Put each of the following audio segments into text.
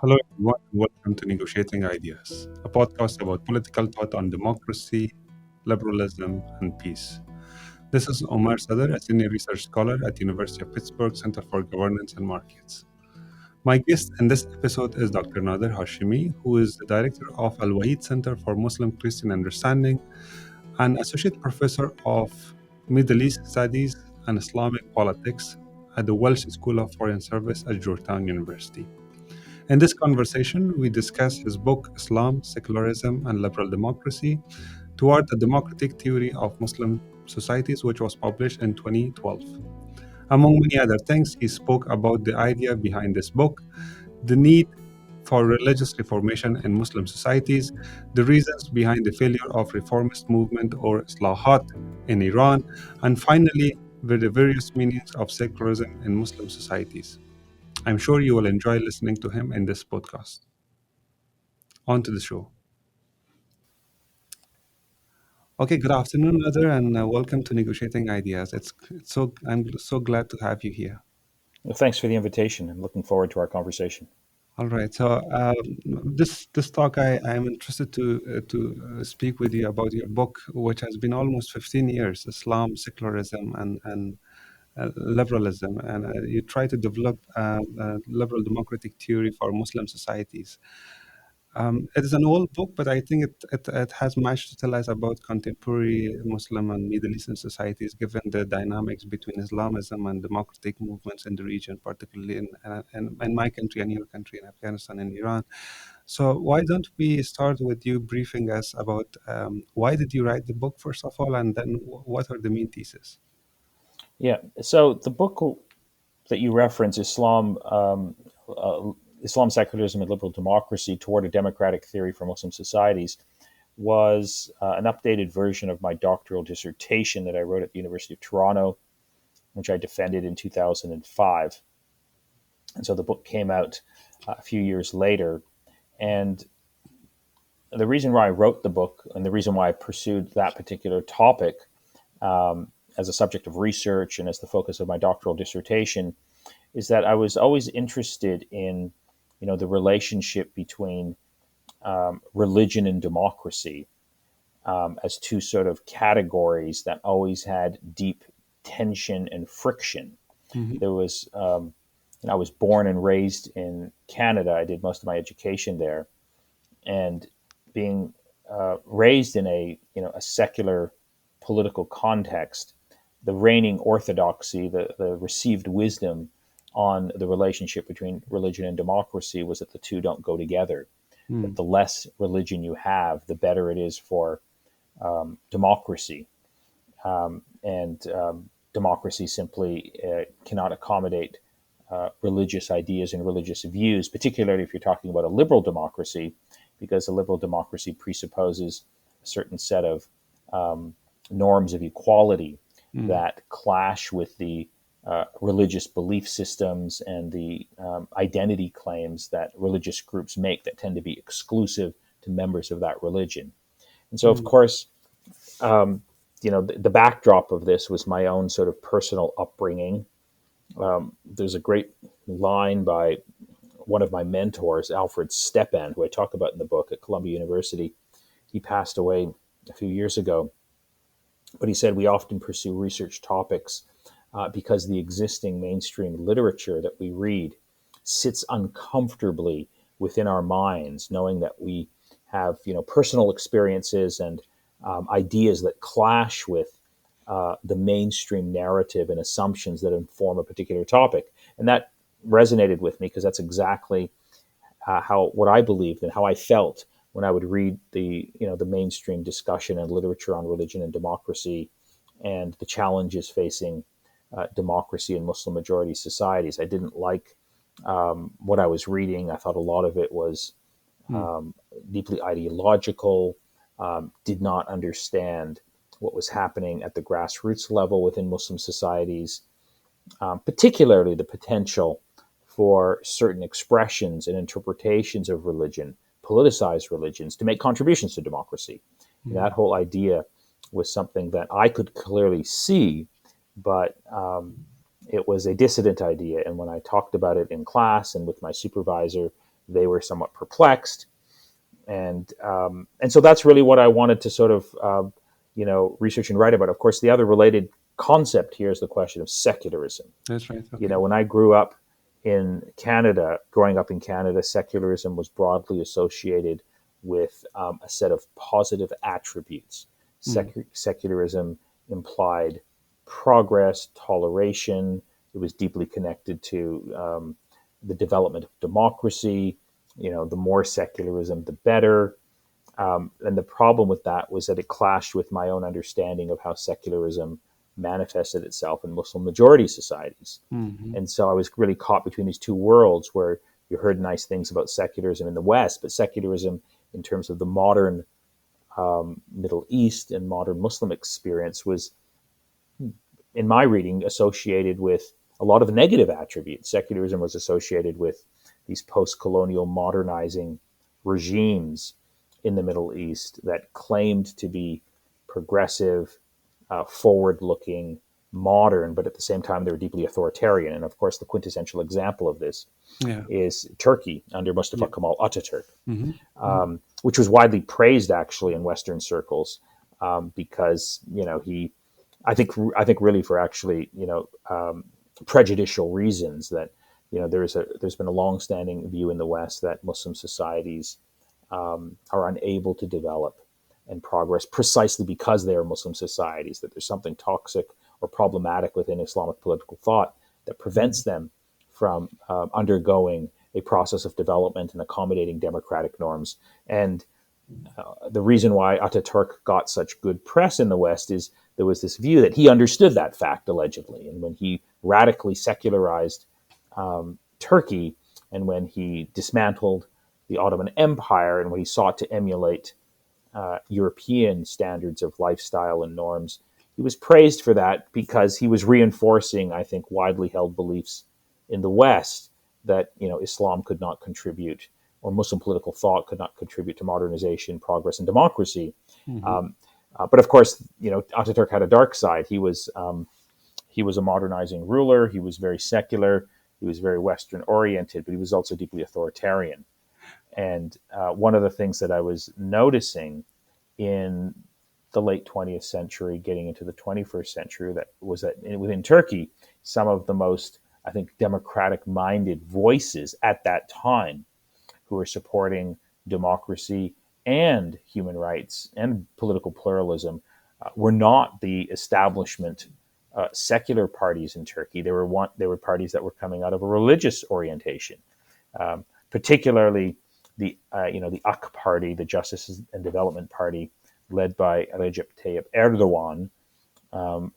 Hello, everyone, and welcome to Negotiating Ideas, a podcast about political thought on democracy, liberalism, and peace. This is Omar Sadr, a senior research scholar at University of Pittsburgh Center for Governance and Markets. My guest in this episode is Dr. Nader Hashemi, who is the director of Alwaleed Center for Muslim Christian Understanding and associate professor of Middle East Studies and Islamic Politics at the Walsh School of Foreign Service at Georgetown University. In this conversation, we discuss his book, Islam, Secularism, and Liberal Democracy Toward a Democratic Theory of Muslim Societies, which was published in 2012. Among many other things, he spoke about the idea behind this book, the need for religious reformation in Muslim societies, the reasons behind the failure of reformist movement or Islahat in Iran, and finally, the various meanings of secularism in Muslim societies. I'm sure you will enjoy listening to him in this podcast. On to the show. Okay, good afternoon, Nader, and welcome to Negotiating Ideas. I'm so glad to have you here. Well, thanks for the invitation. I'm looking forward to our conversation. All right, so this talk, I'm interested to speak with you about your book, which has been almost 15 years, Islam, Secularism, and liberalism, and you try to develop a liberal democratic theory for Muslim societies. It is an old book, but I think it has much to tell us about contemporary Muslim and Middle Eastern societies, given the dynamics between Islamism and democratic movements in the region, particularly in my country and your country, in Afghanistan and Iran. So why don't we start with you briefing us about why did you write the book, first of all, and then what are the main theses? Yeah. So the book that you reference, Islam, Secularism, and Liberal Democracy Toward a Democratic Theory for Muslim Societies, was an updated version of my doctoral dissertation that I wrote at the University of Toronto, which I defended in 2005. And so the book came out a few years later. And the reason why I wrote the book and the reason why I pursued that particular topic as a subject of research and as the focus of my doctoral dissertation is that I was always interested in, the relationship between religion and democracy as two sort of categories that always had deep tension and friction. Hmm. There was, I was born and raised in Canada. I did most of my education there, and being raised in a secular political context, the reigning orthodoxy, the received wisdom on the relationship between religion and democracy was that the two don't go together. That Mm. the less religion you have, the better it is for democracy. And democracy simply cannot accommodate religious ideas and religious views, particularly if you're talking about a liberal democracy, because a liberal democracy presupposes a certain set of norms of equality Mm. that clash with the religious belief systems and the identity claims that religious groups make that tend to be exclusive to members of that religion. And so, of Mm. course, the backdrop of this was my own sort of personal upbringing. There's a great line by one of my mentors, Alfred Stepan, who I talk about in the book at Columbia University. He passed away a few years ago, but he said we often pursue research topics because the existing mainstream literature that we read sits uncomfortably within our minds, knowing that we have personal experiences and ideas that clash with the mainstream narrative and assumptions that inform a particular topic. And that resonated with me because that's exactly how what I believed and how I felt when I would read the mainstream discussion and literature on religion and democracy and the challenges facing democracy in Muslim majority societies. I didn't like what I was reading. I thought a lot of it was Mm. deeply ideological, did not understand what was happening at the grassroots level within Muslim societies, particularly the potential for certain expressions and interpretations of religion, politicized religions, to make contributions to democracy. Mm. That whole idea was something that I could clearly see, but it was a dissident idea. And when I talked about it in class and with my supervisor, they were somewhat perplexed, and so that's really what I wanted to sort of research and write about. Of course, the other related concept here is the question of secularism. That's right. Okay. When I grew up in Canada, growing up in Canada, secularism was broadly associated with a set of positive attributes. Mm. Secularism implied progress, toleration. It was deeply connected to the development of democracy. The more secularism, the better. And the problem with that was that it clashed with my own understanding of how secularism manifested itself in Muslim majority societies. Hmm. And so I was really caught between these two worlds where you heard nice things about secularism in the West, but secularism in terms of the modern Middle East and modern Muslim experience was, in my reading, associated with a lot of negative attributes. Secularism was associated with these post-colonial modernizing regimes in the Middle East that claimed to be progressive, forward-looking, modern, but at the same time they were deeply authoritarian. And of course, the quintessential example of this Yeah. is Turkey under Mustafa Yeah. Kemal Ataturk, Hmm. which was widely praised actually in Western circles because I think really for actually prejudicial reasons that there's been a long-standing view in the West that Muslim societies are unable to develop and progress precisely because they are Muslim societies, that there's something toxic or problematic within Islamic political thought that prevents them from undergoing a process of development and accommodating democratic norms. And the reason why Ataturk got such good press in the West is there was this view that he understood that fact, allegedly. And when he radically secularized Turkey, and when he dismantled the Ottoman Empire, and when he sought to emulate European standards of lifestyle and norms, he was praised for that because he was reinforcing, I think, widely held beliefs in the West that Islam could not contribute, or Muslim political thought could not contribute to modernization, progress, and democracy. Hmm. But of course, Ataturk had a dark side. He was a modernizing ruler. He was very secular. He was very Western oriented, but he was also deeply authoritarian. And one of the things that I was noticing in the late 20th century, getting into the 21st century, that was that within Turkey, some of the most, I think, democratic-minded voices at that time who were supporting democracy and human rights and political pluralism were not the establishment secular parties in Turkey. They were parties that were coming out of a religious orientation, particularly the AK Party, the Justice and Development Party, led by Recep Tayyip Erdogan.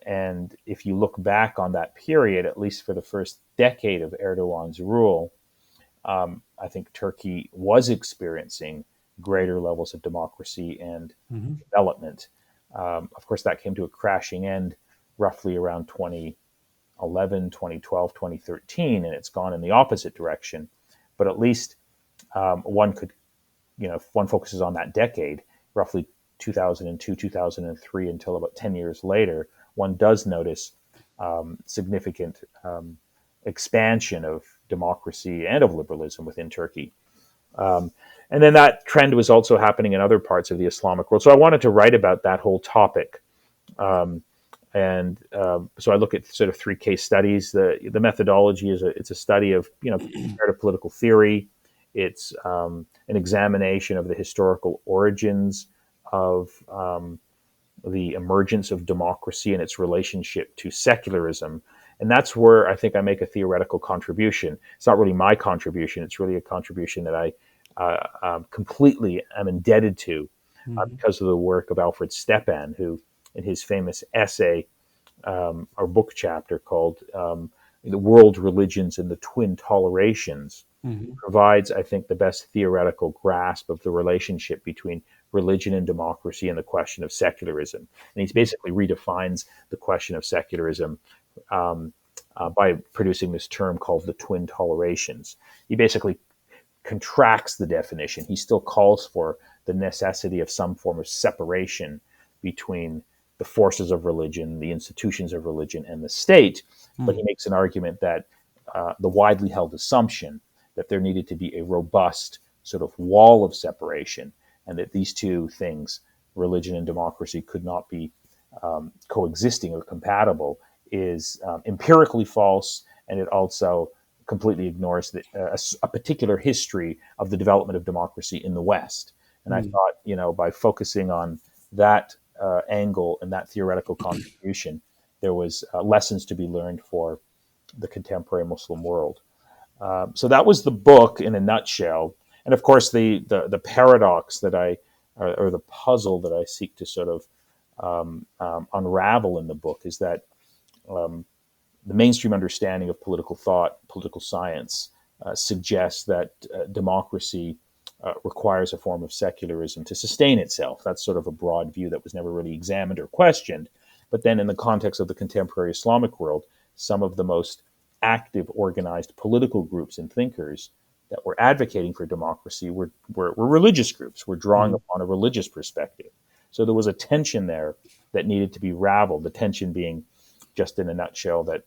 And if you look back on that period, at least for the first decade of Erdogan's rule, I think Turkey was experiencing greater levels of democracy and Hmm. development. Of course, that came to a crashing end roughly around 2011, 2012, 2013, and it's gone in the opposite direction. But at least one could, if one focuses on that decade, roughly 2002, 2003, until about 10 years later, one does notice significant expansion of democracy and of liberalism within Turkey. And then that trend was also happening in other parts of the Islamic world. So I wanted to write about that whole topic. So I look at sort of three case studies. The methodology is it's a study of comparative political theory. It's an examination of the historical origins of the emergence of democracy and its relationship to secularism. And that's where I think I make a theoretical contribution. It's not really my contribution. It's really a contribution that I completely am indebted to Hmm. because of the work of Alfred Stepan, who, in his famous essay or book chapter called The World Religions and the Twin Tolerations, Hmm. provides, I think, the best theoretical grasp of the relationship between religion and democracy and the question of secularism. And he basically redefines the question of secularism by producing this term called the twin tolerations. He basically contracts the definition. He still calls for the necessity of some form of separation between the forces of religion, the institutions of religion, and the state. But he makes an argument that the widely held assumption that there needed to be a robust sort of wall of separation, and that these two things, religion and democracy, could not be coexisting or compatible, is empirically false, and it also completely ignores a particular history of the development of democracy in the West. And I Mm. thought, by focusing on that angle and that theoretical contribution, there was lessons to be learned for the contemporary Muslim world. So that was the book in a nutshell. And of course, the paradox that or the puzzle that I seek to sort of unravel in the book is that the mainstream understanding of political thought, political science, suggests that democracy requires a form of secularism to sustain itself. That's sort of a broad view that was never really examined or questioned. But then, in the context of the contemporary Islamic world, some of the most active, organized political groups and thinkers that were advocating for democracy were religious groups, were drawing Mm. upon a religious perspective. So there was a tension there that needed to be raveled, the tension being, just in a nutshell, that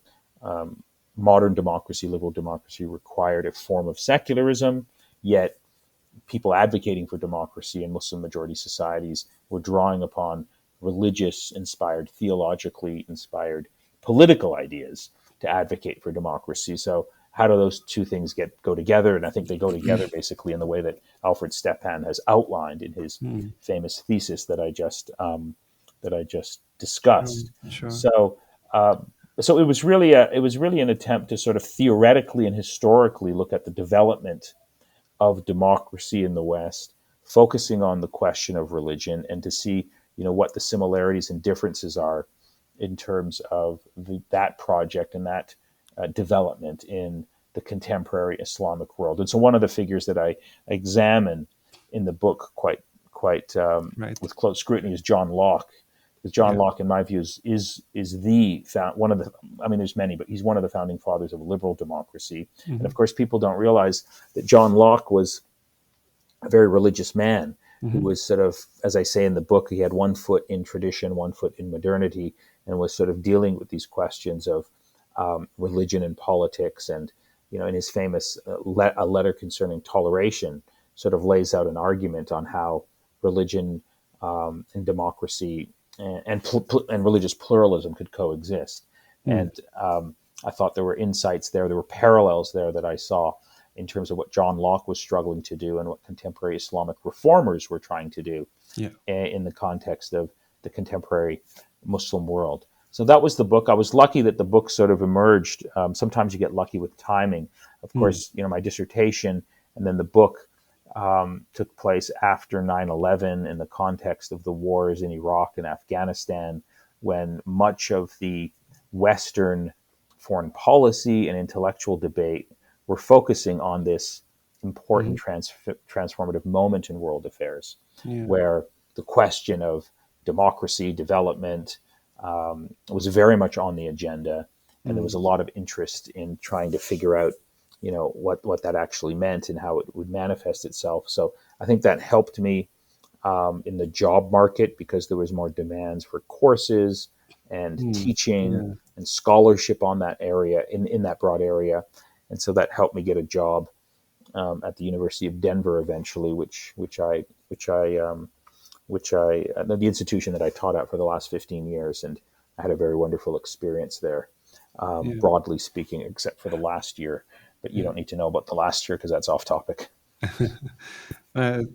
modern democracy, liberal democracy, required a form of secularism, yet people advocating for democracy in Muslim majority societies were drawing upon religious inspired, theologically inspired political ideas to advocate for democracy. So how do those two things go together? And I think they go together basically in the way that Alfred Stepan has outlined in his Mm. famous thesis that I just Sure, discussed. sure. So uh, so it was really an attempt to sort of theoretically and historically look at the development of democracy in the West, focusing on the question of religion, and to see, what the similarities and differences are in terms of that project and that development in the contemporary Islamic world. And so, one of the figures that I examine in the book quite Right. with close scrutiny is John Locke. Because John Yeah. Locke, in my view, is the one of the. I mean, there's many, but he's one of the founding fathers of liberal democracy. And of Hmm. course, people don't realize that John Locke was a very religious man who Hmm. was sort of, as I say in the book, he had one foot in tradition, one foot in modernity, and was sort of dealing with these questions of religion and politics. And, in his famous a letter concerning toleration, sort of lays out an argument on how religion and democracy and religious pluralism could coexist. Mm. And I thought there were insights there, there were parallels there that I saw in terms of what John Locke was struggling to do and what contemporary Islamic reformers were trying to do Yeah. in the context of the contemporary Muslim world. So that was the book. I was lucky that the book sort of emerged. Sometimes you get lucky with timing. Of Mm. course, my dissertation and then the book took place after 9/11 in the context of the wars in Iraq and Afghanistan, when much of the Western foreign policy and intellectual debate were focusing on this important Hmm. transformative moment in world affairs, Yeah. where the question of democracy, development was very much on the agenda, and there was Mm. a lot of interest in trying to figure out, what that actually meant and how it would manifest itself. So I think that helped me in the job market because there was more demands for courses and Mm. teaching Yeah. and scholarship on that area in that broad area, and so that helped me get a job at the University of Denver eventually, which I the institution that I taught at for the last 15 years, and I had a very wonderful experience there. Yeah. Broadly speaking, except for the last year, but you Yeah. don't need to know about the last year because that's off topic.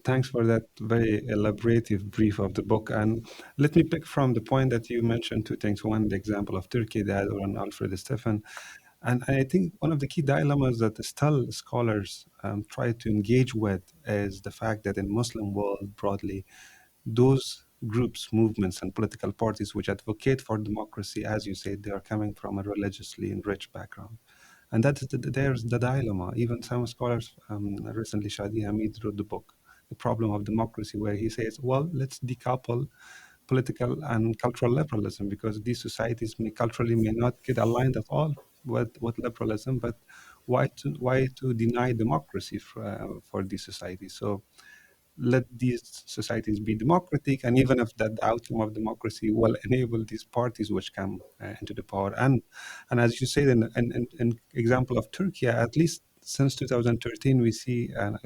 Thanks for that very elaborative brief of the book. And let me pick from the point that you mentioned two things. One, the example of Turkey, the other one, Alfred Stefan. And I think one of the key dilemmas that still scholars try to engage with is the fact that in Muslim world broadly, those groups, movements, and political parties which advocate for democracy, as you said, they are coming from a religiously enriched background. And there's the dilemma. Even some scholars, recently Shadi Hamid wrote the book, The Problem of Democracy, where he says, well, let's decouple political and cultural liberalism because these societies may not get aligned at all with liberalism, but why to deny democracy for these societies? So let these societies be democratic, and even if that outcome of democracy will enable these parties which come into the power, and as you said in example of Turkey, at least since 2013, we see an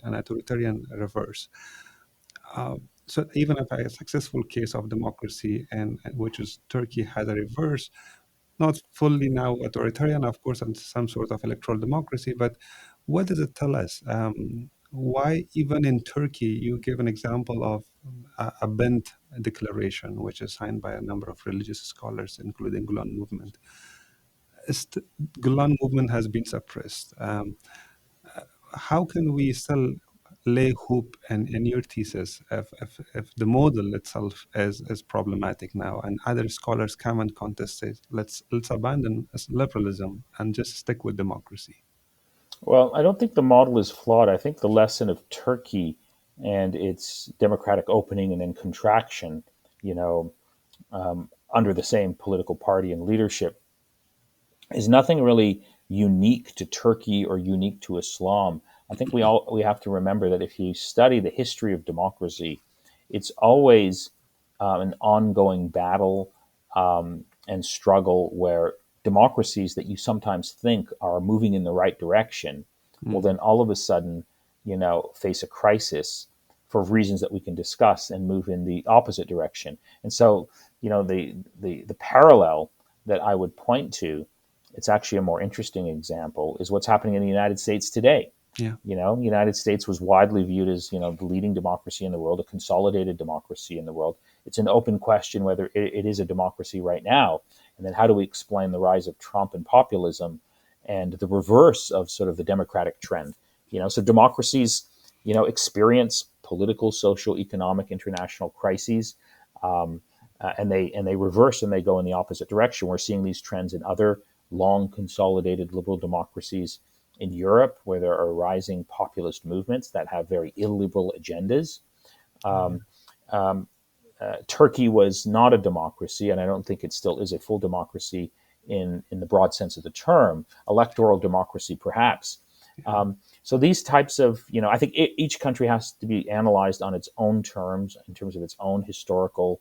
authoritarian reverse. So even if a successful case of democracy, and which is Turkey, has a reverse, not fully now authoritarian, of course, and some sort of electoral democracy, but what does it tell us? Why, even in Turkey, you give an example of a bent declaration, which is signed by a number of religious scholars, including Gulen movement. St- Gulen movement has been suppressed. How can we still lay hope in your thesis if the model itself is problematic now, and other scholars come and contest it? Let's abandon liberalism and just stick with democracy. Well, I don't think the model is flawed. I think the lesson of Turkey and its democratic opening and then contraction, you know, under the same political party and leadership, is nothing really unique to Turkey or unique to Islam. I think we have to remember that if you study the history of democracy, it's always an ongoing battle and struggle where democracies that you sometimes think are moving in the right direction will Mm, then all of a sudden, face a crisis for reasons that we can discuss and move in the opposite direction. And so, the parallel that I would point to, it's actually a more interesting example, is what's happening in the United States today. yeah. The United States was widely viewed as, the leading democracy in the world, a consolidated democracy in the world. It's an open question whether it is a democracy right now. And then how do we explain the rise of Trump and populism and the reverse of sort of the democratic trend? So democracies, experience political, social, economic, international crises, and they reverse and they go in the opposite direction. We're seeing these trends in other long consolidated liberal democracies in Europe, where there are rising populist movements that have very illiberal agendas. Yeah. Turkey was not a democracy, and I don't think it still is a full democracy in the broad sense of the term. Electoral democracy, perhaps. Yeah. So these types of, I think each country has to be analyzed on its own terms, in terms of its own historical,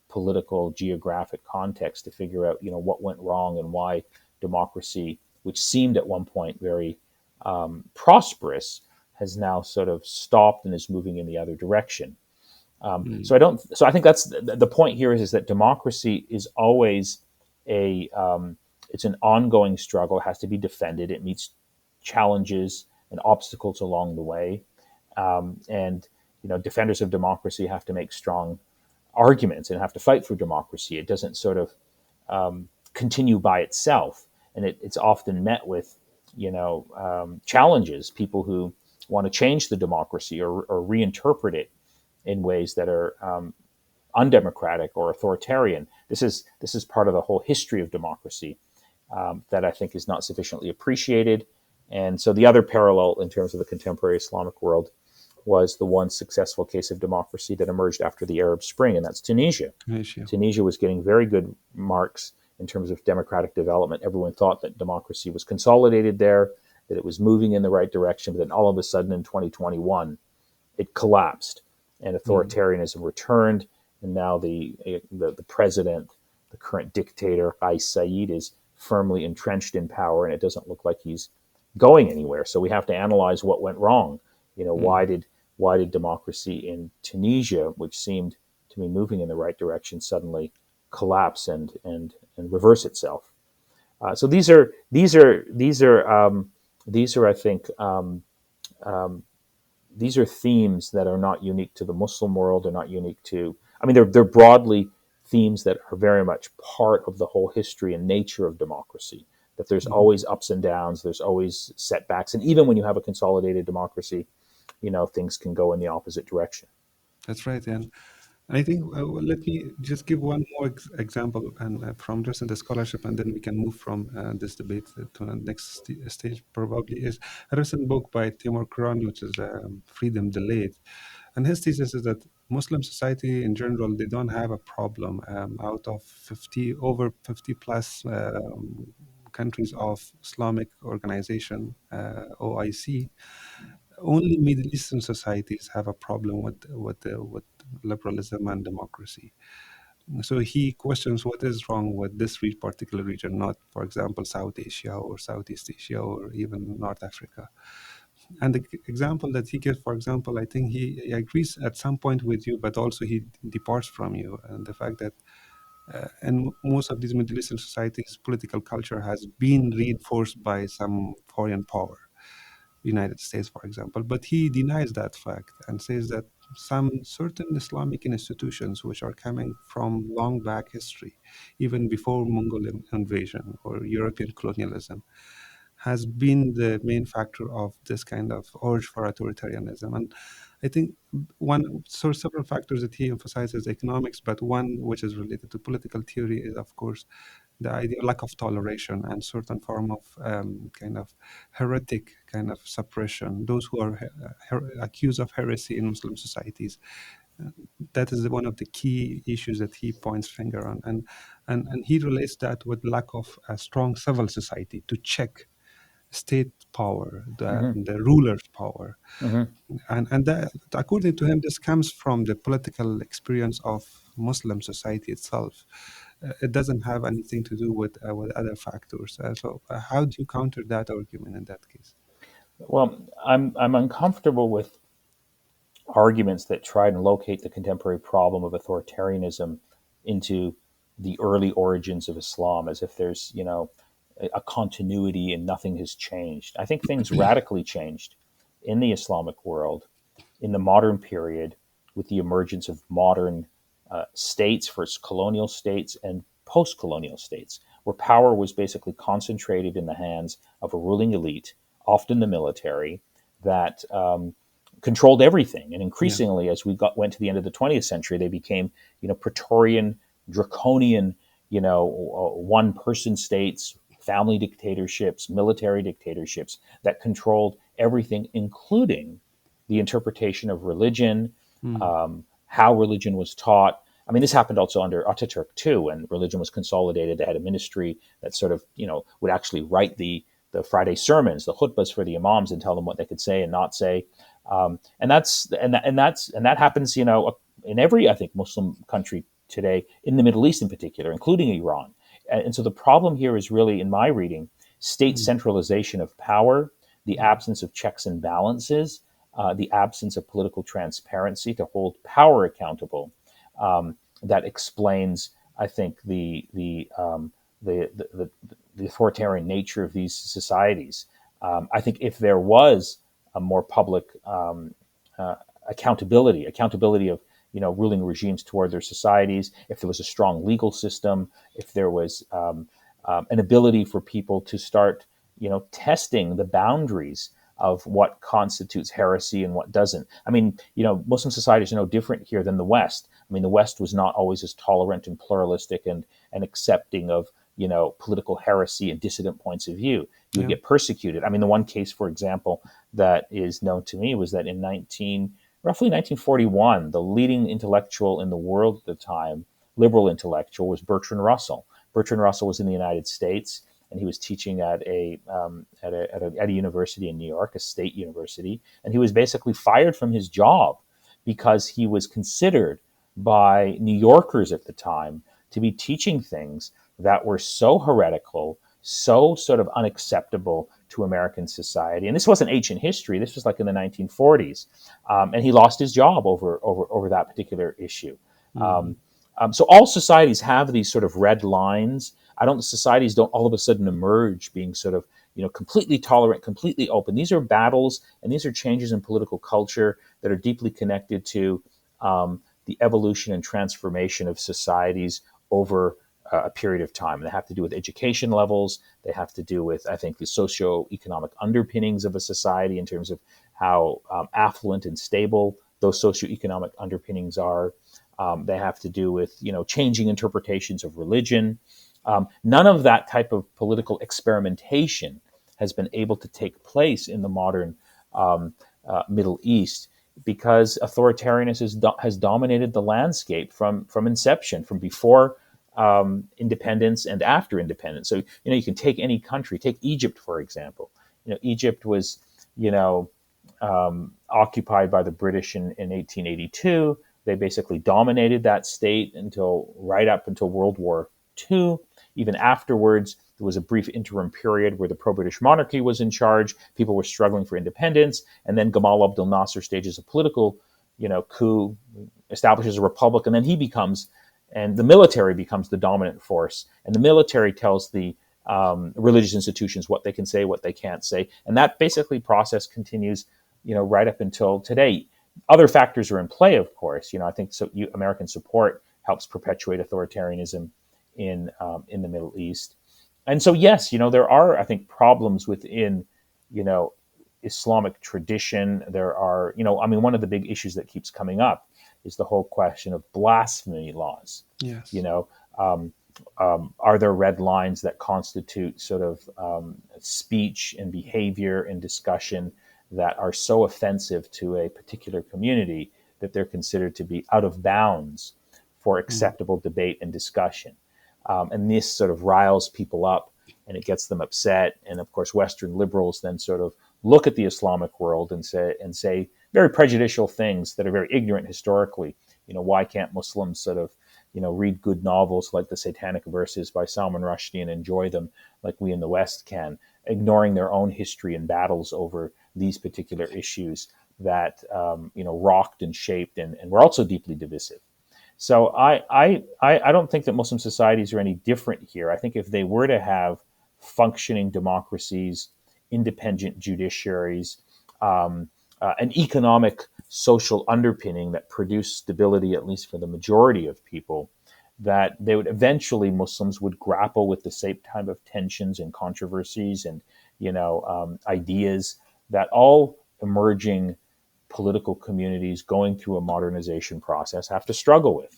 political, geographic context, to figure out, what went wrong and why democracy, which seemed at one point very prosperous, has now sort of stopped and is moving in the other direction. Mm, So I don't. So I think that's the point here is that democracy is always a it's an ongoing struggle. It has to be defended. It meets challenges and obstacles along the way, and defenders of democracy have to make strong arguments and have to fight for democracy. It doesn't sort of continue by itself, and it's often met with challenges. People who want to change the democracy or reinterpret it in ways that are undemocratic or authoritarian. This is part of the whole history of democracy that I think is not sufficiently appreciated. And so the other parallel in terms of the contemporary Islamic world was the one successful case of democracy that emerged after the Arab Spring, and that's Tunisia. Tunisia. Tunisia was getting very good marks in terms of democratic development. Everyone thought that democracy was consolidated there, that it was moving in the right direction, but then all of a sudden in 2021, it collapsed and Mm, authoritarianism returned. And now the president, the current dictator, Qais Said, is firmly entrenched in power, and it doesn't look like he's going anywhere. So we have to analyze what went wrong. Why mm. did democracy in Tunisia, which seemed to be moving in the right direction, suddenly collapse and reverse itself? So these are I think these are themes that are not unique to the Muslim world. They're not unique to. I mean, they're broadly themes that are very much part of the whole history and nature of democracy. That there's Mhm. always ups and downs, there's always setbacks, and even when you have a consolidated democracy, things can go in the opposite direction. That's right. And I think, well, let me just give one more example, and from just in the scholarship, and then we can move from this debate to the next stage. Probably is a recent book by Timur Kuran, which is "Freedom Delayed," and his thesis is that Muslim society in general, they don't have a problem. Out of 50, over 50 plus countries of Islamic organization, OIC, only Middle Eastern societies have a problem with liberalism and democracy. So he questions what is wrong with this particular region, not, for example, South Asia or Southeast Asia or even North Africa. And the example that he gives, for example, I think he agrees at some point with you, but also he departs from you. And the fact that in most of these Middle Eastern societies, political culture has been reinforced by some foreign power, United States, for example. But he denies that fact and says that some certain Islamic institutions, which are coming from long back history, even before Mongol invasion or European colonialism, has been the main factor of this kind of urge for authoritarianism. And I think several factors that he emphasizes economics, but one which is related to political theory is, of course, the idea lack of toleration and certain form of kind of heretic kind of suppression. Those who are accused of heresy in Muslim societies, uh, that is one of the key issues that he points finger on, and he relates that with lack of a strong civil society to check state power, Hmm. the ruler's power. Hmm. And that, according to him, this comes from the political experience of Muslim society itself. It doesn't have anything to do with other factors. So, how do you counter that argument in that case? Well, I'm uncomfortable with arguments that try and locate the contemporary problem of authoritarianism into the early origins of Islam, as if there's a continuity and nothing has changed. I think things radically changed in the Islamic world in the modern period with the emergence of modern states, first colonial states and post colonial states, where power was basically concentrated in the hands of a ruling elite, often the military, that controlled everything. And Yeah, increasingly, as went to the end of the 20th century, they became, Praetorian, draconian, one person states, family dictatorships, military dictatorships that controlled everything, including the interpretation of religion, mm, how religion was taught. I mean, this happened also under Ataturk too, when religion was consolidated. They had a ministry that sort of, would actually write the Friday sermons, the khutbas for the imams, and tell them what they could say and not say. And that happens, in every, I think, Muslim country today, in the Middle East in particular, including Iran. And so the problem here is really, in my reading, state mm, centralization of power, the mm, absence of checks and balances, the absence of political transparency to hold power accountable. That explains, I think, the, the authoritarian nature of these societies. I think if there was a more public uh, accountability of ruling regimes toward their societies, if there was a strong legal system, if there was an ability for people to start testing the boundaries of what constitutes heresy and what doesn't. I mean, Muslim societies are no different here than the West. I mean, the West was not always as tolerant and pluralistic and accepting of political heresy and dissident points of view. You would yeah, get persecuted. I mean, the one case, for example, that is known to me was that in roughly 1941, the leading intellectual in the world at the time, liberal intellectual, was Bertrand Russell. Bertrand Russell was in the United States, and he was teaching at a university in New York, a state university, and he was basically fired from his job because he was considered by New Yorkers at the time to be teaching things that were so heretical, so sort of unacceptable to American society. And this wasn't ancient history. This was like in the 1940s, and he lost his job over that particular issue. mm, Um, so all societies have these sort of red lines. Societies don't all of a sudden emerge being sort of completely tolerant, completely open. These are battles and these are changes in political culture that are deeply connected to the evolution and transformation of societies over a period of time. They have to do with education levels. They have to do with, I think, the socioeconomic underpinnings of a society in terms of how affluent and stable those socioeconomic underpinnings are. They have to do with changing interpretations of religion. None of that type of political experimentation has been able to take place in the modern Middle East because authoritarianism has dominated the landscape from inception, from before independence and after independence. So you can take any country, take Egypt for example. Egypt was occupied by the British in 1882. They basically dominated that state until right up until World War II. Even afterwards, there was a brief interim period where the pro-British monarchy was in charge. People were struggling for independence, and then Gamal Abdel Nasser stages a political, coup, establishes a republic, and then he becomes, and the military becomes the dominant force, and the military tells the religious institutions what they can say, what they can't say, and that basically process continues, right up until today. Other factors are in play, of course. I think American support helps perpetuate authoritarianism in the Middle East. And so, yes, there are, I think, problems within, Islamic tradition. There are, one of the big issues that keeps coming up is the whole question of blasphemy laws. Yes. You know, are there red lines that constitute sort of speech and behavior and discussion that are so offensive to a particular community that they're considered to be out of bounds for acceptable debate and discussion? And this sort of riles people up and it gets them upset. And of course, Western liberals then sort of look at the Islamic world and say very prejudicial things that are very ignorant historically. Why can't Muslims sort of, read good novels like the Satanic Verses by Salman Rushdie and enjoy them like we in the West can, ignoring their own history and battles over these particular issues that, rocked and shaped and were also deeply divisive. So I don't think that Muslim societies are any different here. I think if they were to have functioning democracies, independent judiciaries, an economic social underpinning that produced stability, at least for the majority of people, that they would eventually, Muslims would grapple with the same type of tensions and controversies and ideas that all emerging political communities going through a modernization process have to struggle with.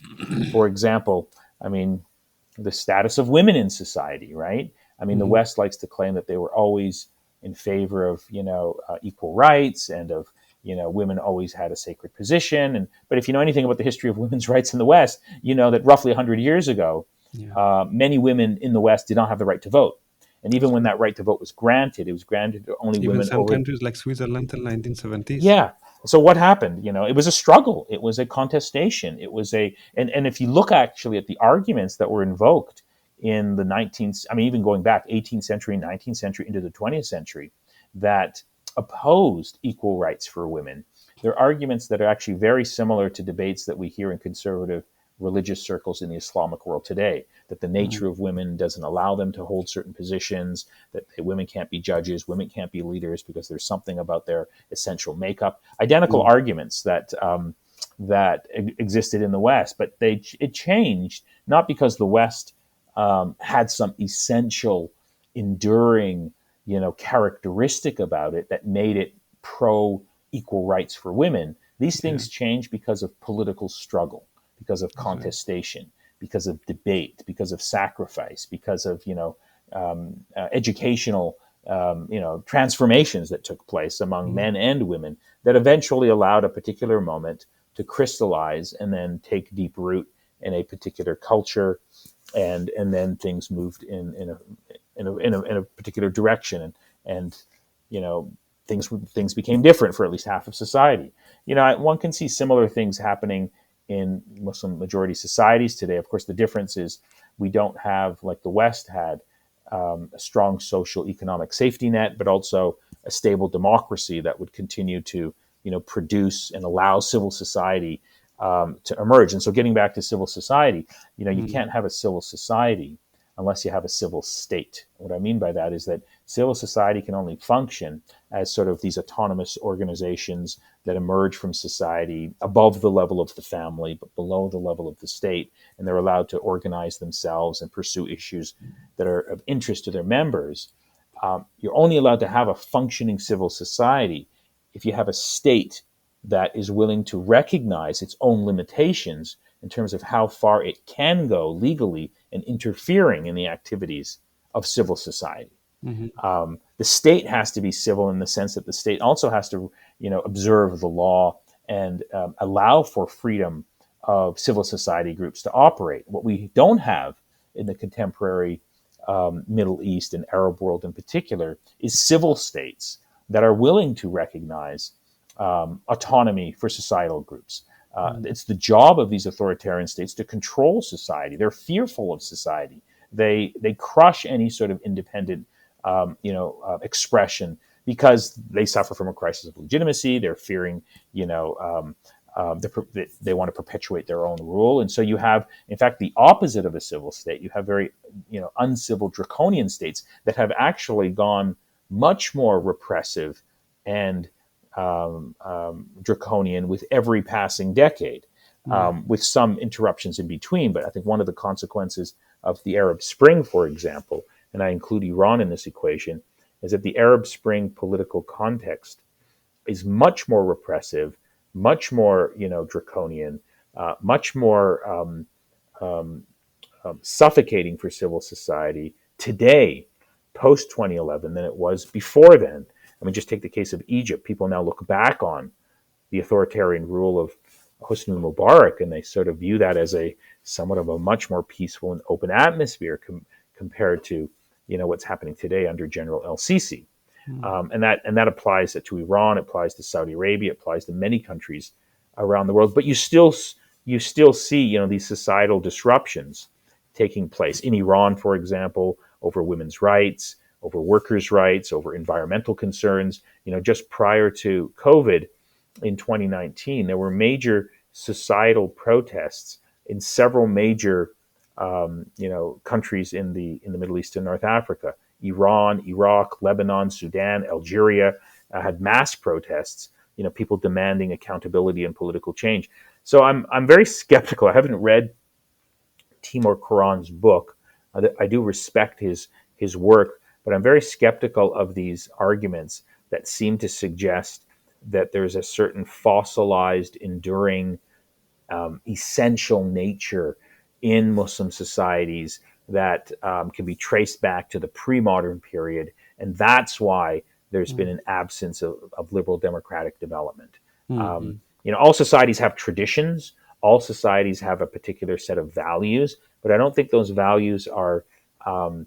For example, the status of women in society, right? The West likes to claim that they were always in favor of, equal rights and of, women always had a sacred position. But if you know anything about the history of women's rights in the West, you know that roughly 100 years ago, many women in the West did not have the right to vote. And even when that right to vote was granted, it was granted to only Even women some over. countries like Switzerland in 1970s. Yeah. So what happened? It was a struggle. It was a contestation. It was and if you look actually at the arguments that were invoked in the 19th, even going back 18th century, 19th century into the 20th century, that opposed equal rights for women, they're arguments that are actually very similar to debates that we hear in conservative religious circles in the Islamic world today, that the nature of women doesn't allow them to hold certain positions, that women can't be judges, women can't be leaders because there's something about their essential makeup. Identical arguments that existed in the West, but it changed not because the West had some essential, enduring, characteristic about it that made it pro equal rights for women. These things change because of political struggle, because of contestation, because of debate, because of sacrifice, because of educational transformations that took place among men and women that eventually allowed a particular moment to crystallize and then take deep root in a particular culture, and then things moved in a particular direction, and things became different for at least half of society. One can see similar things happening in Muslim majority societies today. Of course, the difference is we don't have, like the West had, a strong social economic safety net, but also a stable democracy that would continue to, produce and allow civil society to emerge. And so, getting back to civil society, you can't have a civil society unless you have a civil state. What I mean by that is that civil society can only function as sort of these autonomous organizations that emerge from society above the level of the family, but below the level of the state. And they're allowed to organize themselves and pursue issues that are of interest to their members. You're only allowed to have a functioning civil society if you have a state that is willing to recognize its own limitations in terms of how far it can go legally in interfering in the activities of civil society. The state has to be civil in the sense that the state also has to, observe the law and allow for freedom of civil society groups to operate. What we don't have in the contemporary Middle East and Arab world in particular is civil states that are willing to recognize autonomy for societal groups. Mm. It's the job of these authoritarian states to control society. They're fearful of society. They crush any sort of independent, expression because they suffer from a crisis of legitimacy. They're fearing, you know, they want to perpetuate their own rule, and so you have, in fact, the opposite of a civil state. You have very, uncivil, draconian states that have actually gone much more repressive and draconian with every passing decade, Yeah. with some interruptions in between. But I think one of the consequences of the Arab Spring, for example, and I include Iran in this equation, is that the Arab Spring political context is much more repressive, much more, draconian, much more suffocating for civil society today, post 2011, than it was before then. I mean, just take the case of Egypt. People now look back on the authoritarian rule of Hosni Mubarak, and they sort of view that as a somewhat of a much more peaceful and open atmosphere compared to, what's happening today under General El Sisi. Mm. And that applies to Iran, it applies to Saudi Arabia, it applies to many countries around the world. But you still see, these societal disruptions taking place in Iran, for example, over women's rights, over workers' rights, over environmental concerns. Just prior to COVID in 2019, there were major societal protests in several major countries in the Middle East and North Africa. Iran, Iraq, Lebanon, Sudan, Algeria had mass protests. People demanding accountability and political change. So I'm very skeptical. I haven't read Timur Kuran's book. I do respect his work, but I'm very skeptical of these arguments that seem to suggest that there's a certain fossilized, enduring, essential nature in Muslim societies that can be traced back to the pre-modern period, and that's why there's been Mm. an absence of liberal democratic development. Um, Mm. all societies have traditions. All societies have a particular set of values, but I don't think those values are um,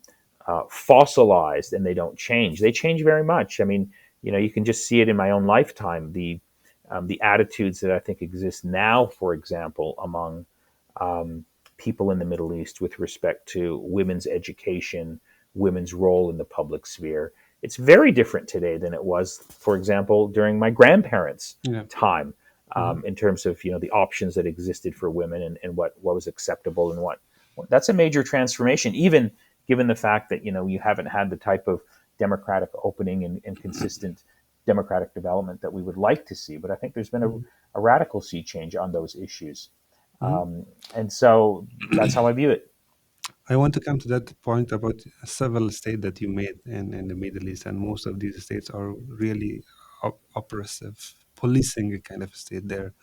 fossilized and they don't change. They change very much. I mean, you can just see it in my own lifetime. The attitudes that I think exist now, for example, among um, people in the Middle East with respect to women's education, women's role in the public sphere. It's very different today than it was, for example, during my grandparents' Yeah. time, Mhm. in terms of the options that existed for women, and what was acceptable and what. That's a major transformation, even given the fact that you haven't had the type of democratic opening and consistent democratic development that we would like to see. But I think there's been Mhm. a radical sea change on those issues. Mhm. And so that's how I view it. I want to come to that point about a civil state that you made in the Middle East, and most of these states are really oppressive, policing a kind of state there.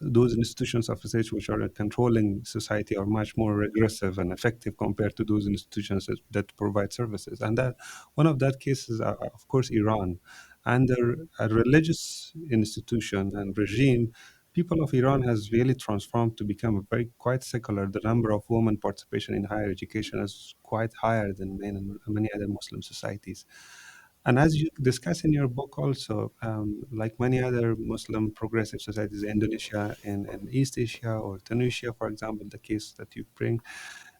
Those institutions of states which are controlling society are much more regressive and effective compared to those institutions that provide services. And that one of that cases, of course, Iran. Under a religious institution and regime, people of Iran has really transformed to become a very quite secular. The number of women participation in higher education is quite higher than men in many other Muslim societies. And as you discuss in your book also, like many other Muslim progressive societies, Indonesia and East Asia or Tunisia, for example, the case that you bring,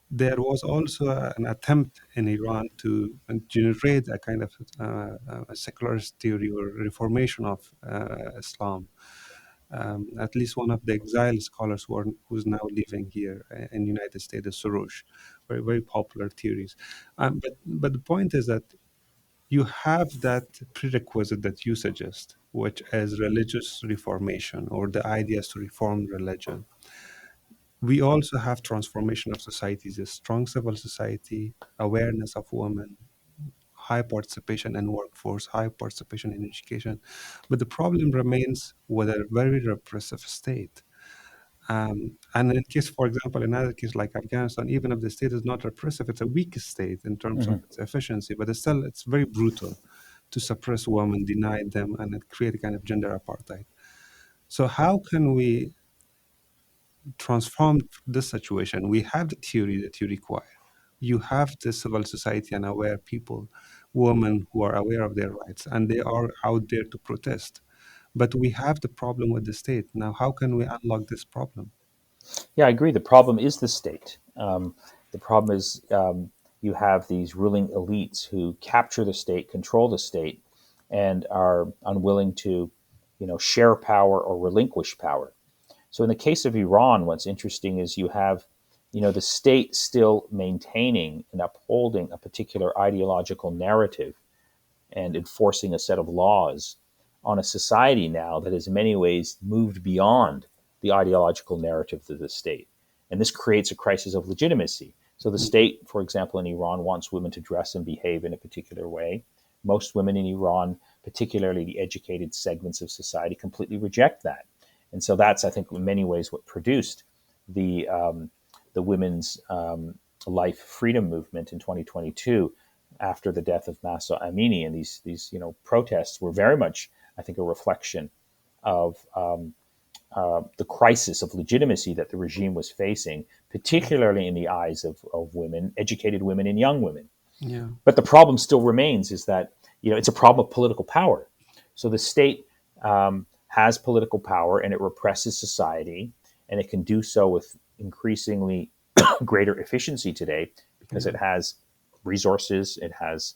there was also an attempt in Iran to generate a kind of a secularist theory or reformation of Islam. At least one of the exiled scholars who's now living here in the United States is Soroush, very very popular theories. But the point is that you have that prerequisite that you suggest, which is religious reformation or the ideas to reform religion. We also have transformation of societies, a strong civil society, awareness of women, high participation in workforce, high participation in education. But the problem remains with a very repressive state. And in case, for example, in another case like Afghanistan, even if the state is not repressive, it's a weak state in terms of Mhm. its efficiency, but it's very brutal to suppress women, deny them, and it create a kind of gender apartheid. So how can we transform this situation? We have the theory that you require. You have the civil society and aware people, women who are aware of their rights, and they are out there to protest. But we have the problem with the state. Now, how can we unlock this problem? Yeah, I agree. The problem is the state. The problem is you have these ruling elites who capture the state, control the state, and are unwilling to, share power or relinquish power. So in the case of Iran, what's interesting is you have, the state still maintaining and upholding a particular ideological narrative and enforcing a set of laws on a society now that has in many ways moved beyond the ideological narrative of the state. And this creates a crisis of legitimacy. So the state, for example, in Iran wants women to dress and behave in a particular way. Most women in Iran, particularly the educated segments of society, completely reject that. And so that's, I think, in many ways what produced the women's life freedom movement in 2022 after the death of Mahsa Amini. And these protests were very much, I think, a reflection of the crisis of legitimacy that the regime was facing, particularly in the eyes of women, educated women and young women. Yeah. But the problem still remains is that it's a problem of political power. So the state has political power and it represses society, and it can do so with increasingly greater efficiency today because Yeah. it has resources, it has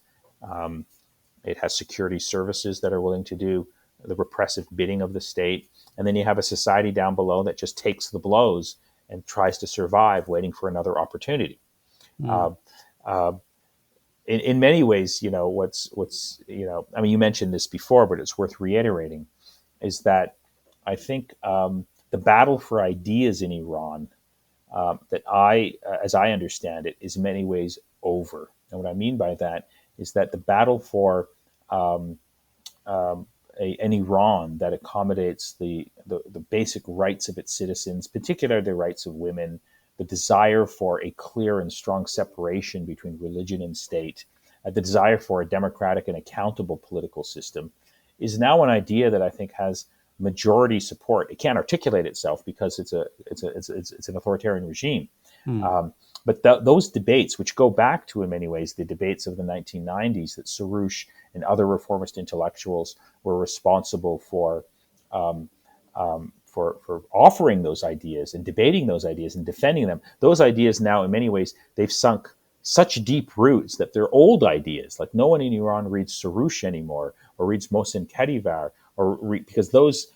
security services that are willing to do the repressive bidding of the state, and then you have a society down below that just takes the blows and tries to survive, waiting for another opportunity. Mm. Uh, uh, in many ways, what's I mean, you mentioned this before, but it's worth reiterating, is that I think the battle for ideas in Iran, as I understand it, is in many ways over. And what I mean by that is that the battle for um, an Iran that accommodates the basic rights of its citizens, particularly the rights of women, the desire for a clear and strong separation between religion and state, the desire for a democratic and accountable political system, is now an idea that I think has majority support. It can't articulate itself because it's an authoritarian regime. Mm. Um, but those debates, which go back to, in many ways, the debates of the 1990s that Soroush and other reformist intellectuals were responsible um, for offering those ideas and debating those ideas and defending them. Those ideas now, in many ways, they've sunk such deep roots that they're old ideas. Like no one in Iran reads Soroush anymore or reads Mohsen Kadivar, because those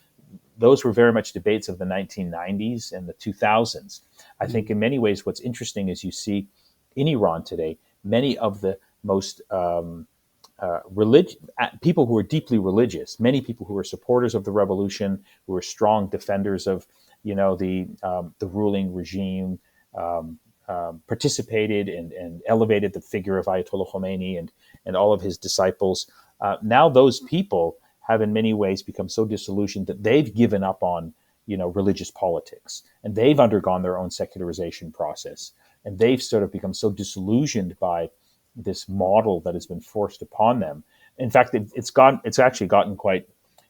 were very much debates of the 1990s and the 2000s. I think in many ways what's interesting is you see in Iran today many of the most people who are deeply religious, many people who are supporters of the revolution, who are strong defenders of the ruling regime, participated and elevated the figure of Ayatollah Khomeini and all of his disciples. Now those people have in many ways become so disillusioned that they've given up on religious politics, and they've undergone their own secularization process, and they've sort of become so disillusioned by this model that has been forced upon them. In fact, it's actually gotten quite,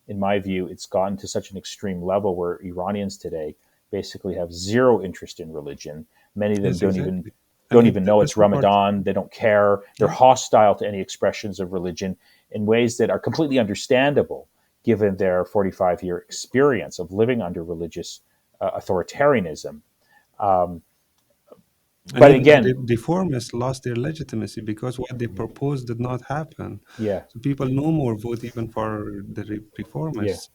in my view, it's gotten to such an extreme level where Iranians today basically have zero interest in religion. Many of them Yes, exactly. don't And even the know it's best part, Ramadan. They don't care. They're yeah, hostile to any expressions of religion in ways that are completely understandable given their 45-year experience of living under religious authoritarianism. Um, and but even the again, reformists lost their legitimacy because what they proposed did not happen. yeah, So people no more vote even for the yeah, reformists,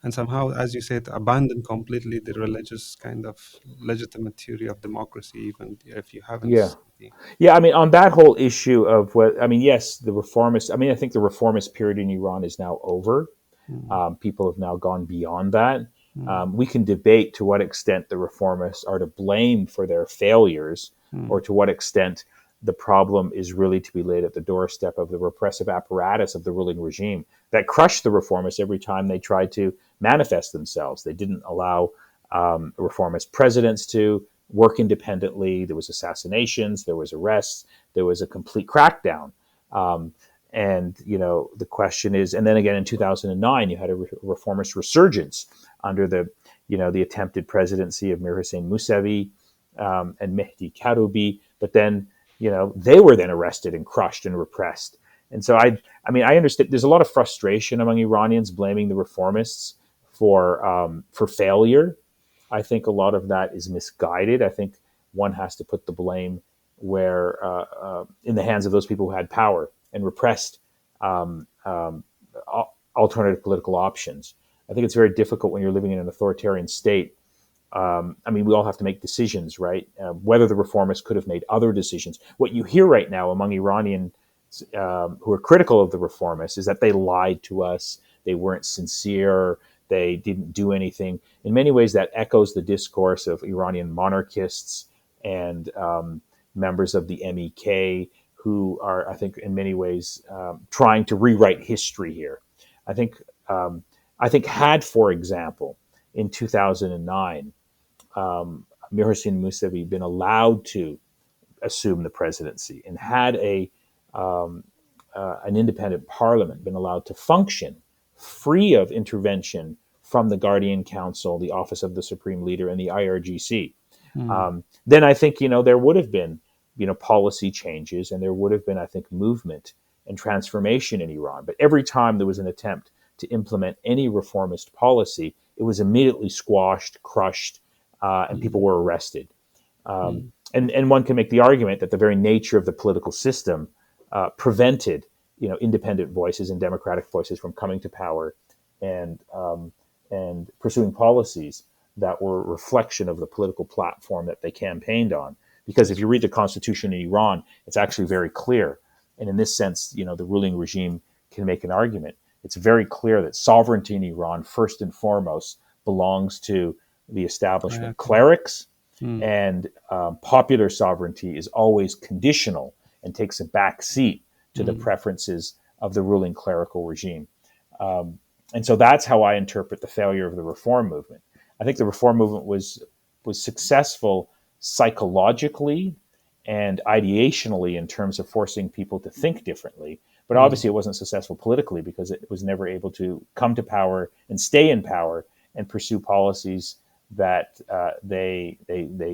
and somehow, as you said, abandon completely the religious kind of legitimate theory of democracy, even if you haven't yeah. studied. Yeah, I mean, on that whole issue of what I mean, yes, the reformist. I mean, I think the reformist period in Iran is now over. Mm, People have now gone beyond that. mm, We can debate to what extent the reformists are to blame for their failures, or mm, to what extent the problem is really to be laid at the doorstep of the repressive apparatus of the ruling regime that crushed the reformists every time they tried to manifest themselves. They didn't allow reformist presidents to work independently. There was assassinations, there was arrests, there was a complete crackdown. Um, and the question is, and then again in 2009, you had a reformist resurgence under the attempted presidency of Mir Hussein Mousavi and Mehdi Karoubi. But then they were then arrested and crushed and repressed. And so I mean, I understand there's a lot of frustration among Iranians blaming the reformists for failure. I think a lot of that is misguided. I think one has to put the blame where in the hands of those people who had power and repressed um, um, alternative political options. I think it's very difficult when you're living in an authoritarian state. I mean, we all have to make decisions, right? Whether the reformists could have made other decisions. What you hear right now among Iranian who are critical of the reformists is that they lied to us, they weren't sincere, they didn't do anything. In many ways, that echoes the discourse of Iranian monarchists and members of the MEK who are, I think, in many ways trying to rewrite history here. I think, um, I think, had, for example, in 2009, Mir Hossein Mousavi been allowed to assume the presidency and had an independent parliament been allowed to function free of intervention from the Guardian Council, the Office of the Supreme Leader, and the IRGC, Mm. then I think there would have been policy changes and there would have been, I think, movement and transformation in Iran. But every time there was an attempt to implement any reformist policy, it was immediately squashed, crushed, and people Mm. were arrested. Mm. And one can make the argument that the very nature of the political system prevented independent voices and democratic voices from coming to power and and pursuing policies that were a reflection of the political platform that they campaigned on. Because if Yes. you read the constitution in Iran, it's actually very clear. And in this sense, the ruling regime can make an argument. It's very clear that sovereignty in Iran, first and foremost, belongs to the I establishment agree. clerics, Mm. and popular sovereignty is always conditional and takes a back seat to the Mm. preferences of the ruling clerical regime. Um, and so that's how I interpret the failure of the reform movement. I think the reform movement was successful psychologically and ideationally in terms of forcing people to think differently. But Mm. obviously, it wasn't successful politically because it was never able to come to power and stay in power and pursue policies that they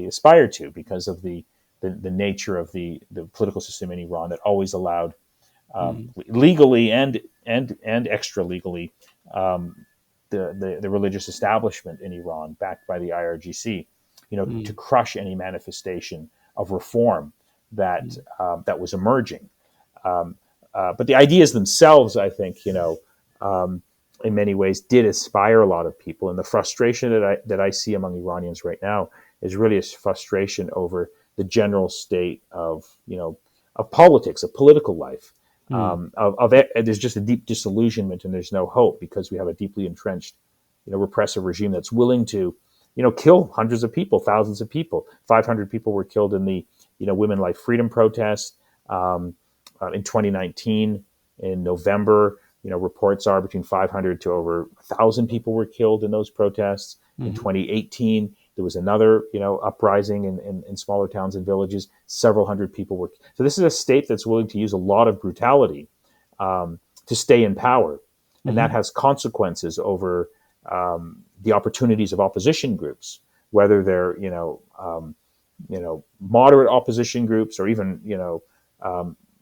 aspired to because of the nature of the political system in Iran that always allowed Mm. legally and extra legally um, the religious establishment in Iran, backed by the IRGC, to Mm. crush any manifestation of reform that Mm. that was emerging. But the ideas themselves, I think, in many ways, did inspire a lot of people. And the frustration that I see among Iranians right now is really a frustration over the general state of politics, of political life. Mm. There's just a deep disillusionment and there's no hope because we have a deeply entrenched, repressive regime that's willing to, kill hundreds of people, thousands of people. 500 people were killed in the, Women Life Freedom protest in 2019 in November. Reports are between 500 to over 1,000 people were killed in those protests. In Mhm. 2018, there was another, uprising in smaller towns and villages. Several hundred people were. So this is a state that's willing to use a lot of brutality to stay in power, and that Mhm. has consequences over the opportunities of opposition groups, whether they're moderate opposition groups or even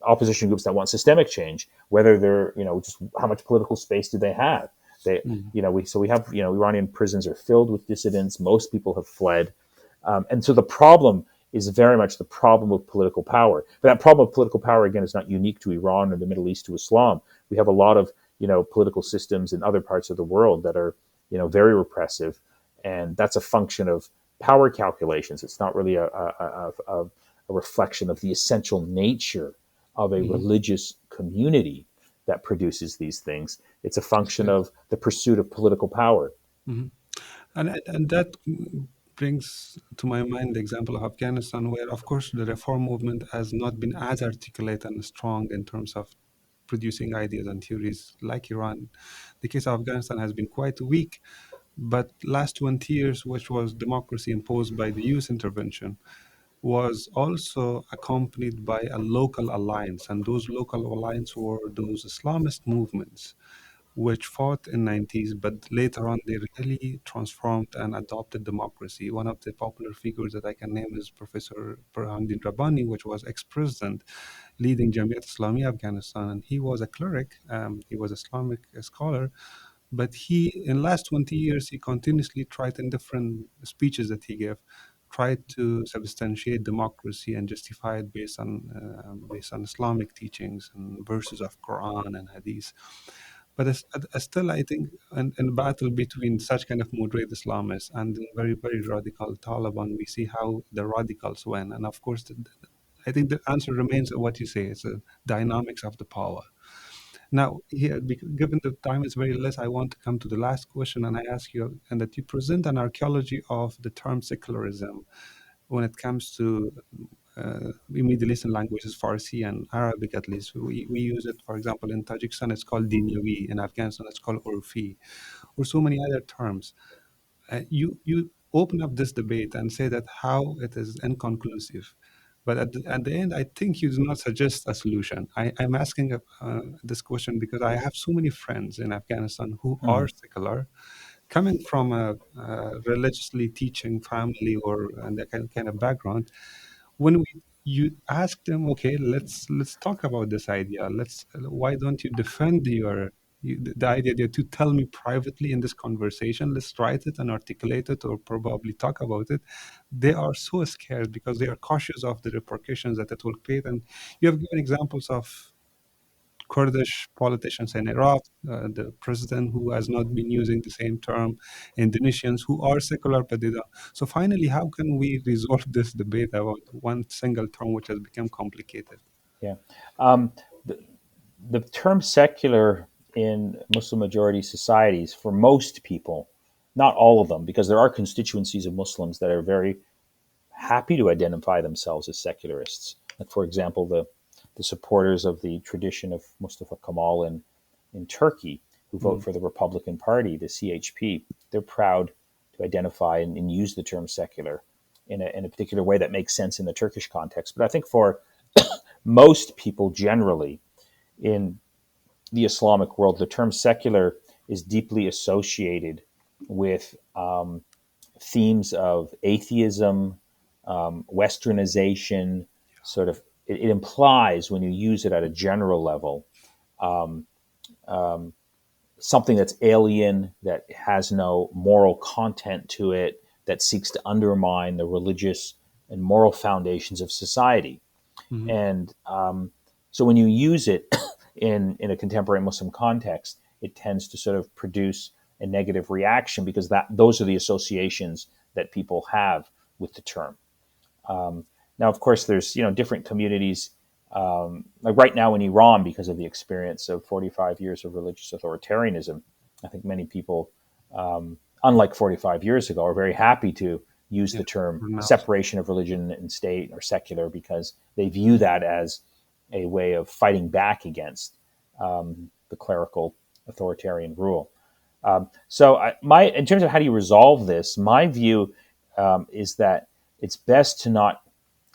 opposition groups that want systemic change, whether they're just how much political space do they have. They Mhm. we have Iranian prisons are filled with dissidents. Most people have fled, and so the problem is very much the problem of political power. But that problem of political power again is not unique to Iran or the Middle East to Islam. We have a lot of political systems in other parts of the world that are very repressive, and that's a function of power calculations. It's not really a reflection of the essential nature of a Mhm. religious community that produces these things. It's a function Absolutely. of the pursuit of political power. Mhm. And that brings to my mind the example of Afghanistan, where, of course, the reform movement has not been as articulate and strong in terms of producing ideas and theories like Iran. The case of Afghanistan has been quite weak, but last 20 years, which was democracy imposed by the US intervention, was also accompanied by a local alliance, and those local alliances were those Islamist movements which fought in 90s, but later on they really transformed and adopted democracy. One of the popular figures that I can name is Professor Burhanuddin Rabbani, which was ex-president leading Jamiat Islami Afghanistan, and he was a cleric. He was Islamic scholar, but he, in last 20 years, he continuously tried in different speeches that he gave, tried to substantiate democracy and justify it based on Islamic teachings and verses of Quran and Hadith. But still, I think, in battle between such kind of moderate Islamists and the very, very radical Taliban, we see how the radicals win. And of course, I think the answer remains what you say. It's the dynamics of the power. Now, here, given the time is very less, I want to come to the last question, and I ask you, and that you present an archaeology of the term secularism when it comes to Middle Eastern languages, Farsi and Arabic at least. We use it, for example, in Tajikistan, it's called Dinyawi, in Afghanistan, it's called Urfi, or so many other terms. You open up this debate and say that how it is inconclusive. But at the end, I think you do not suggest a solution. I'm asking this question because I have so many friends in Afghanistan who are Mm. secular, coming from a religiously teaching family or and that kind of background. When you ask them, okay, let's talk about this idea. Why don't you defend the idea that you tell me privately in this conversation? Let's write it and articulate it, or probably talk about it. They are so scared because they are cautious of the repercussions that it will create. And you have given examples of Kurdish politicians in Iraq, the president who has not been using the same term, Indonesians who are secular but they don't. So finally, how can we resolve this debate about one single term which has become complicated? Yeah. Um, the, the term secular in Muslim majority societies, for most people, not all of them, because there are constituencies of Muslims that are very happy to identify themselves as secularists. Like, for example, the supporters of the tradition of Mustafa Kemal in Turkey, who vote Mm, for the Republican Party, the CHP, they're proud to identify and use the term secular in a particular way that makes sense in the Turkish context. But I think for most people generally in the Islamic world, the term secular is deeply associated with themes of atheism, westernization, sort of. It implies, when you use it at a general level, something that's alien, that has no moral content to it, that seeks to undermine the religious and moral foundations of society. mhm, And so when you use it in a contemporary Muslim context, it tends to sort of produce a negative reaction because those are the associations that people have with the term. Now, of course, there's different communities. Like right now in Iran, because of the experience of 45 years of religious authoritarianism, I think many people, unlike 45 years ago, are very happy to use yeah, the term pronounce. separation of religion and state or secular because they view that as a way of fighting back against the clerical authoritarian rule. In terms of how do you resolve this, my view is that it's best to not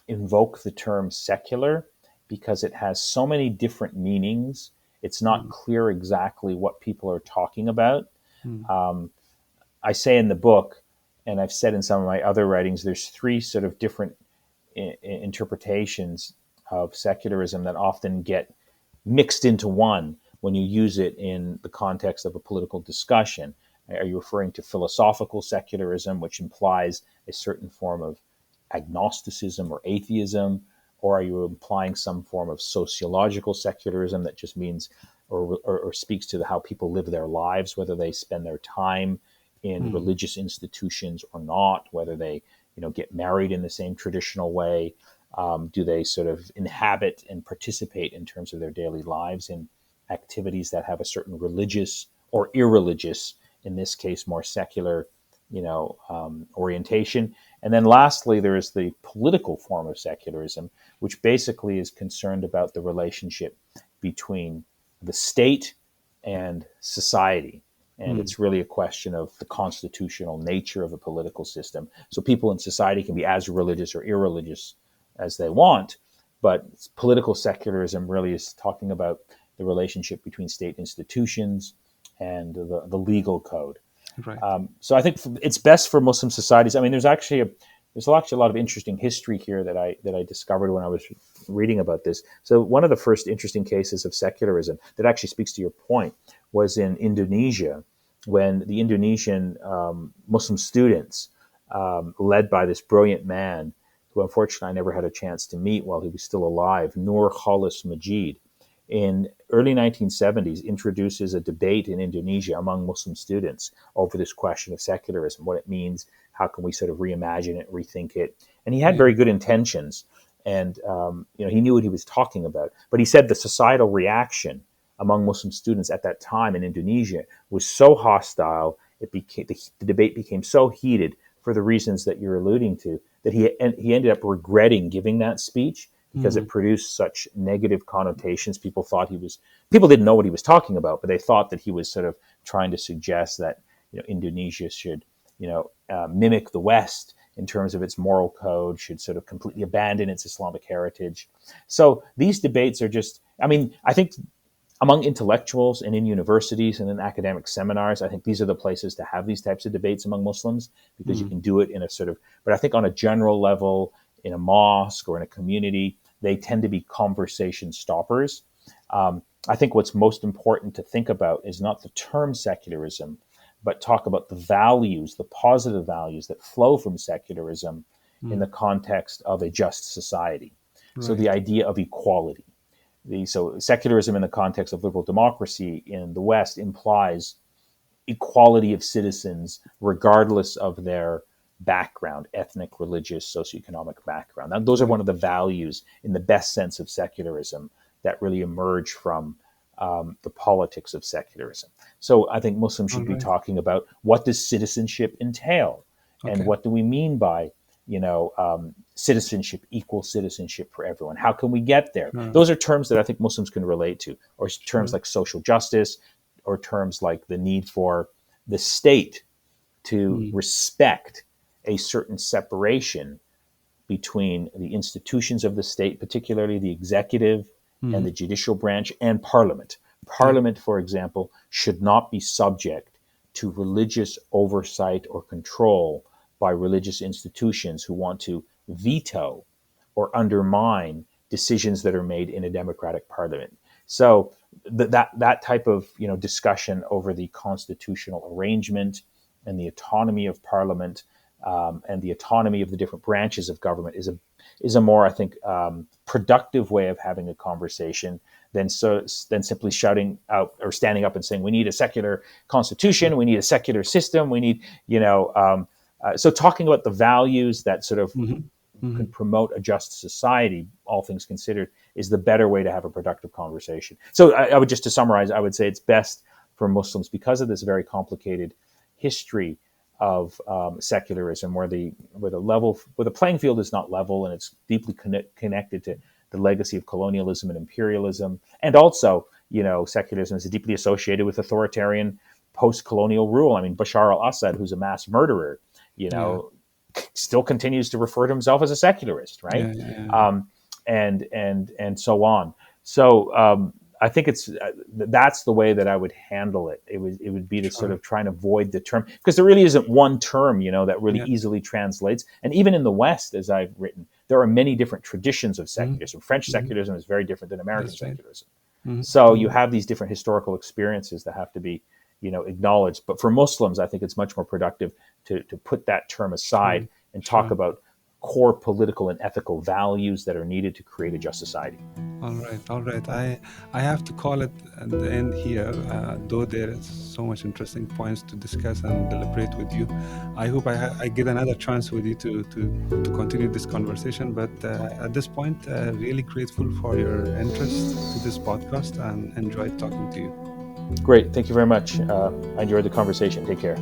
invoke the term secular because it has so many different meanings. It's not Mm, clear exactly what people are talking about. mm, I say in the book, and I've said in some of my other writings, there's three sort of different interpretations of secularism that often get mixed into one when you use it in the context of a political discussion. Are you referring to philosophical secularism, which implies a certain form of agnosticism or atheism? Or are you implying some form of sociological secularism that just means or speaks to how people live their lives, whether they spend their time in mm, religious institutions or not, whether they get married in the same traditional way, do they sort of inhabit and participate in terms of their daily lives in activities that have a certain religious or irreligious, in this case, more secular, orientation? And then lastly, there is the political form of secularism, which basically is concerned about the relationship between the state and society. And mm, it's really a question of the constitutional nature of a political system. So people in society can be as religious or irreligious as they want, but political secularism really is talking about the relationship between state institutions and the legal code. Right. So I think it's best for Muslim societies. I mean, there's actually a lot of interesting history here that I discovered when I was reading about this. So one of the first interesting cases of secularism that actually speaks to your point was in Indonesia, when the Indonesian Muslim students, led by this brilliant man, who unfortunately I never had a chance to meet while he was still alive, Nur Khalis Majid, in early 1970s introduces a debate in Indonesia among Muslim students over this question of secularism, what it means, how can we sort of reimagine it, rethink it. And he had Yeah. very good intentions, and he knew what he was talking about. But he said the societal reaction among Muslim students at that time in Indonesia was so hostile, the debate became so heated for the reasons that you're alluding to, that he ended up regretting giving that speech because Mm. it produced such negative connotations. People didn't know what he was talking about, but they thought that he was sort of trying to suggest that Indonesia should mimic the West in terms of its moral code, should sort of completely abandon its Islamic heritage. So these debates are just, I mean, I think among intellectuals and in universities and in academic seminars, I think these are the places to have these types of debates among Muslims, because you Mm. can do it in a sort of, but I think on a general level, in a mosque or in a community, they tend to be conversation stoppers. I think what's most important to think about is not the term secularism, but talk about the values, the positive values that flow from secularism in the Mm. context of a just society. So the Right. idea of equality. So secularism in the context of liberal democracy in the West implies equality of citizens regardless of their background, ethnic, religious, socioeconomic background. Now, those are Right. one of the values in the best sense of secularism that really emerge from the politics of secularism. So I think Muslims All should be right. talking about, what does citizenship entail, and Okay. what do we mean by citizenship, equal citizenship for everyone? How can we get there? Sure. Those are terms that I think Muslims can relate to, or terms Sure. like social justice, or terms like the need for the state to Mm. respect a certain separation between the institutions of the state, particularly the executive and Mm. the judicial branch, and parliament. Yeah. Parliament, for example, should not be subject to religious oversight or control by religious institutions who want to veto or undermine decisions that are made in a democratic parliament. So that type of discussion over the constitutional arrangement and the autonomy of parliament, and the autonomy of the different branches of government is a more, I think, productive way of having a conversation than simply shouting out or standing up and saying we need a secular constitution, we need a secular system, we need so talking about the values that sort of Mm-hmm. can Mm-hmm. promote a just society, all things considered, is the better way to have a productive conversation. So I would, just to summarize, I would say it's best for Muslims, because of this very complicated history of secularism, where the playing field is not level, and it's deeply connected to the legacy of colonialism and imperialism, and also secularism is deeply associated with authoritarian post-colonial rule. I mean, Bashar al-Assad, who's a mass murderer, you Yeah. know, still continues to refer to himself as a secularist, right? Yeah. Yeah. Yeah. Um, and so on. So I think that's the way that I would handle it. It would be to sort Sure. of try and avoid the term, because there really isn't one term, that really Yeah. easily translates. And even in the West, as I've written, there are many different traditions of Mm-hmm. secularism. French Mm-hmm. secularism is very different than American That's right. secularism. Mm-hmm. So you Mm-hmm. have these different historical experiences that have to be, acknowledged. But for Muslims, I think it's much more productive to put that term aside Sure. and talk Sure. about core political and ethical values that are needed to create a just society. All right, all right. I have to call it at the end here, though there is so much interesting points to discuss and deliberate with you. I hope I get another chance with you to continue this conversation. But at this point, really grateful for your interest to this podcast and enjoyed talking to you. Great. Thank you very much. I enjoyed the conversation. Take care.